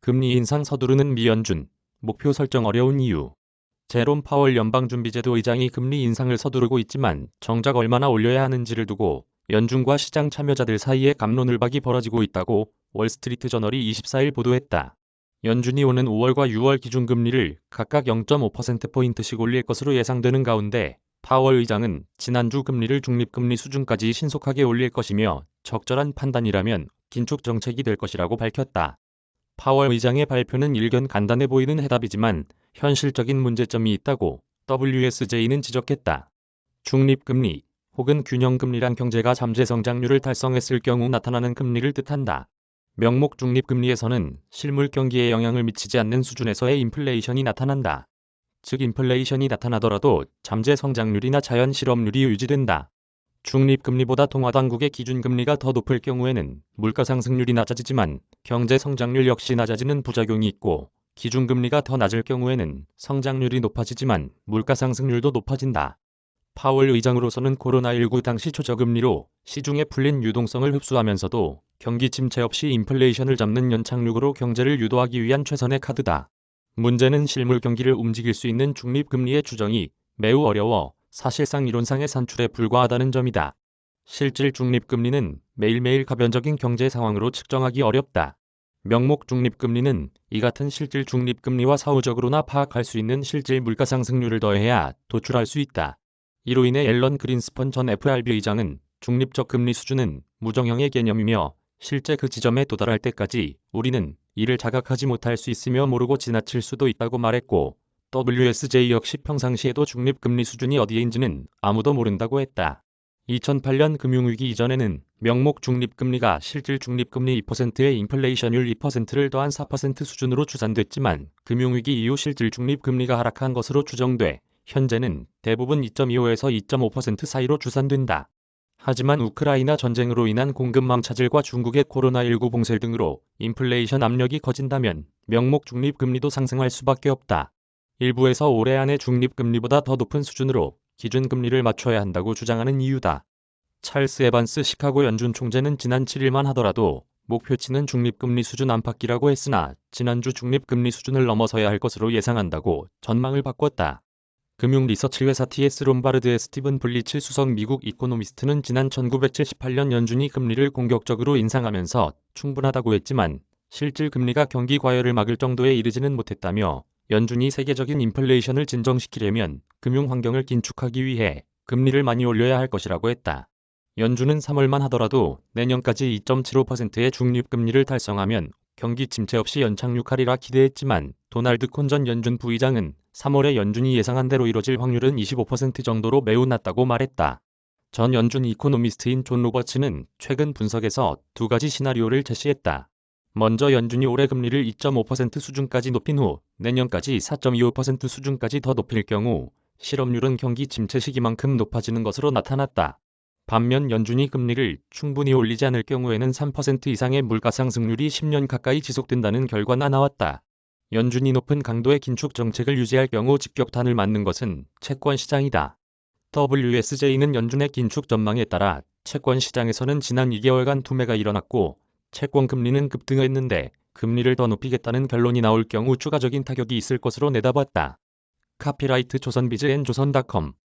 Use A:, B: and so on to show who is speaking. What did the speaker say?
A: 금리 인상 서두르는 미연준, 목표 설정 어려운 이유. 제롬 파월 연방준비제도 의장이 금리 인상을 서두르고 있지만 정작 얼마나 올려야 하는지를 두고 연준과 시장 참여자들 사이에 갑론을박이 벌어지고 있다고 월스트리트 저널이 24일 보도했다. 연준이 오는 5월과 6월 기준금리를 각각 0.5%포인트씩 올릴 것으로 예상되는 가운데 파월 의장은 지난주 금리를 중립금리 수준까지 신속하게 올릴 것이며 적절한 판단이라면 긴축 정책이 될 것이라고 밝혔다. 파월 의장의 발표는 일견 간단해 보이는 해답이지만 현실적인 문제점이 있다고 WSJ는 지적했다. 중립금리 혹은 균형금리란 경제가 잠재 성장률을 달성했을 경우 나타나는 금리를 뜻한다. 명목 중립금리에서는 실물 경기에 영향을 미치지 않는 수준에서의 인플레이션이 나타난다. 즉 인플레이션이 나타나더라도 잠재 성장률이나 자연 실업률이 유지된다. 중립금리보다 통화당국의 기준금리가 더 높을 경우에는 물가 상승률이 낮아지지만 경제 성장률 역시 낮아지는 부작용이 있고 기준금리가 더 낮을 경우에는 성장률이 높아지지만 물가 상승률도 높아진다. 파월 의장으로서는 코로나19 당시 초저금리로 시중에 풀린 유동성을 흡수하면서도 경기 침체 없이 인플레이션을 잡는 연착륙으로 경제를 유도하기 위한 최선의 카드다. 문제는 실물 경기를 움직일 수 있는 중립금리의 추정이 매우 어려워 사실상 이론상의 산출에 불과하다는 점이다. 실질 중립금리는 매일매일 가변적인 경제 상황으로 측정하기 어렵다. 명목 중립금리는 이 같은 실질 중립금리와 사후적으로나 파악할 수 있는 실질 물가 상승률을 더해야 도출할 수 있다. 이로 인해 앨런 그린스펀 전 FRB 의장은 중립적 금리 수준은 무정형의 개념이며 실제 그 지점에 도달할 때까지 우리는 이를 자각하지 못할 수 있으며 모르고 지나칠 수도 있다고 말했고 WSJ 역시 평상시에도 중립금리 수준이 어디에인지는 아무도 모른다고 했다. 2008년 금융위기 이전에는 명목 중립금리가 실질 중립금리 2%의 인플레이션율 2%를 더한 4% 수준으로 추산됐지만 금융위기 이후 실질 중립금리가 하락한 것으로 추정돼 현재는 대부분 2.25에서 2.5% 사이로 추산된다. 하지만 우크라이나 전쟁으로 인한 공급망 차질과 중국의 코로나19 봉쇄 등으로 인플레이션 압력이 커진다면 명목 중립금리도 상승할 수밖에 없다. 일부에서 올해 안에 중립금리보다 더 높은 수준으로 기준금리를 맞춰야 한다고 주장하는 이유다. 찰스 에반스 시카고 연준 총재는 지난 7일만 하더라도 목표치는 중립금리 수준 안팎이라고 했으나 지난주 중립금리 수준을 넘어서야 할 것으로 예상한다고 전망을 바꿨다. 금융리서치 회사 TS 롬바르드의 스티븐 블리츠 수석 미국 이코노미스트는 지난 1978년 연준이 금리를 공격적으로 인상하면서 충분하다고 했지만 실질 금리가 경기 과열을 막을 정도에 이르지는 못했다며 연준이 세계적인 인플레이션을 진정시키려면 금융 환경을 긴축하기 위해 금리를 많이 올려야 할 것이라고 했다. 연준은 3월만 하더라도 내년까지 2.75%의 중립금리를 달성하면 경기 침체 없이 연착륙하리라 기대했지만 도널드 콘 전 연준 부의장은 3월에 연준이 예상한 대로 이뤄질 확률은 25% 정도로 매우 낮다고 말했다. 전 연준 이코노미스트인 존 로버츠는 최근 분석에서 두 가지 시나리오를 제시했다. 먼저 연준이 올해 금리를 2.5% 수준까지 높인 후 내년까지 4.25% 수준까지 더 높일 경우 실업률은 경기 침체 시기만큼 높아지는 것으로 나타났다. 반면 연준이 금리를 충분히 올리지 않을 경우에는 3% 이상의 물가 상승률이 10년 가까이 지속된다는 결과가 나왔다. 연준이 높은 강도의 긴축 정책을 유지할 경우 직격탄을 맞는 것은 채권 시장이다. WSJ는 연준의 긴축 전망에 따라 채권 시장에서는 지난 2개월간 투매가 일어났고 채권 금리는 급등했는데 금리를 더 높이겠다는 결론이 나올 경우 추가적인 타격이 있을 것으로 내다봤다. 카피라이트 조선비즈 앤 조선닷컴